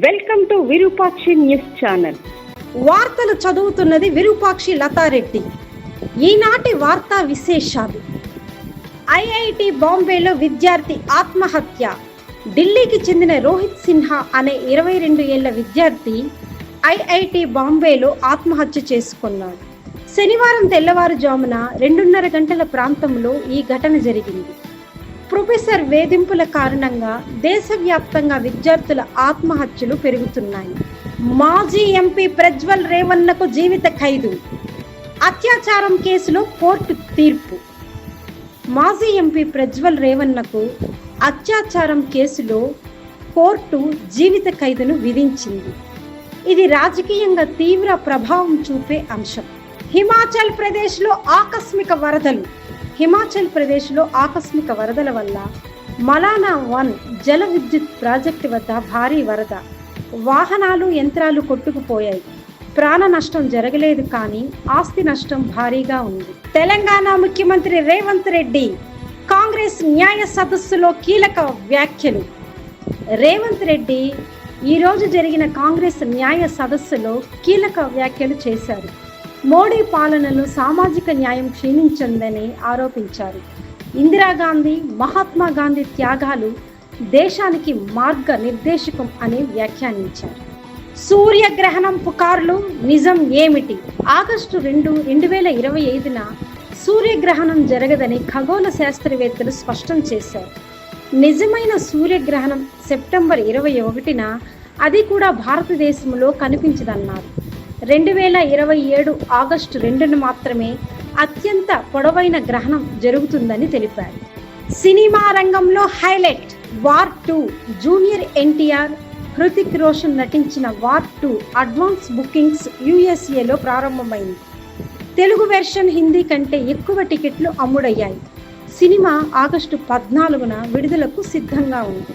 Welcome to Virupakshi news channel. వార్తలు చదువుతున్నది విరూపాక్షి లతారెడ్డి. ఈనాటి వార్తా విశేషాలు. ఐఐటి బాంబేలో విద్యార్థి ఆత్మహత్య. ఢిల్లీకి చెందిన రోహిత్ సిన్హా అనే 22 ఏళ్ల విద్యార్థి ఐఐటి బాంబేలో ఆత్మహత్య చేసుకున్నాడు. శనివారం తెల్లవారుజామున 2:30 గంటల ప్రాంతంలో ఈ ఘటన జరిగింది. ప్రొఫెసర్ వేధింపుల కారణంగా దేశవ్యాప్తంగా విద్యార్థుల ఆత్మహత్యలు పెరుగుతున్నాయి. మాజీ ఎంపీ ప్రజ్వల్ రేవన్నకు జీవిత ఖైదు. అత్యాచారం కేసులో కోర్టు తీర్పు. మాజీ ఎంపీ ప్రజ్వల్ రేవన్నకు అత్యాచారం కేసులో కోర్టు జీవిత ఖైదును విధించింది. ఇది రాజకీయంగా తీవ్ర ప్రభావం చూపే అంశం. హిమాచల్ ప్రదేశ్లో ఆకస్మిక వరదల వల్ల మలానా 1 జల విద్యుత్ ప్రాజెక్టు వద్ద భారీ వరద. వాహనాలు, యంత్రాలు కొట్టుకుపోయాయి. ప్రాణ నష్టం జరగలేదు, కానీ ఆస్తి నష్టం భారీగా ఉంది. తెలంగాణ ముఖ్యమంత్రి రేవంత్ రెడ్డి కాంగ్రెస్ న్యాయ సదస్సులో కీలక వ్యాఖ్యలు. రేవంత్ రెడ్డి ఈరోజు జరిగిన కాంగ్రెస్ న్యాయ సదస్సులో కీలక వ్యాఖ్యలు చేశారు. మోడీ పాలనలో సామాజిక న్యాయం క్షీణించిందని ఆరోపించారు. ఇందిరాగాంధీ, మహాత్మా గాంధీ త్యాగాలు దేశానికి మార్గ నిర్దేశకం అని వ్యాఖ్యానించారు. సూర్యగ్రహణం పుకార్లు నిజం ఏమిటి? ఆగస్టు 2, 2025న సూర్యగ్రహణం జరగదని ఖగోళ శాస్త్రవేత్తలు స్పష్టం చేశారు. నిజమైన సూర్యగ్రహణం సెప్టెంబర్ 21న, అది కూడా భారతదేశంలో కనిపించదన్నారు. 2027 ఆగస్టు 2న మాత్రమే అత్యంత పొడవైన గ్రహణం జరుగుతుందని తెలిపారు. సినిమా రంగంలో highlight war 2. Junior NTR, Hrithik Roshan నటించిన వార్ 2 అడ్వాన్స్ బుకింగ్స్ యూఎస్ఏలో ప్రారంభమైంది. తెలుగు వెర్షన్ హిందీ కంటే ఎక్కువ టికెట్లు అమ్ముడయ్యాయి. సినిమా ఆగస్టు 14న విడుదలకు సిద్ధంగా ఉంది.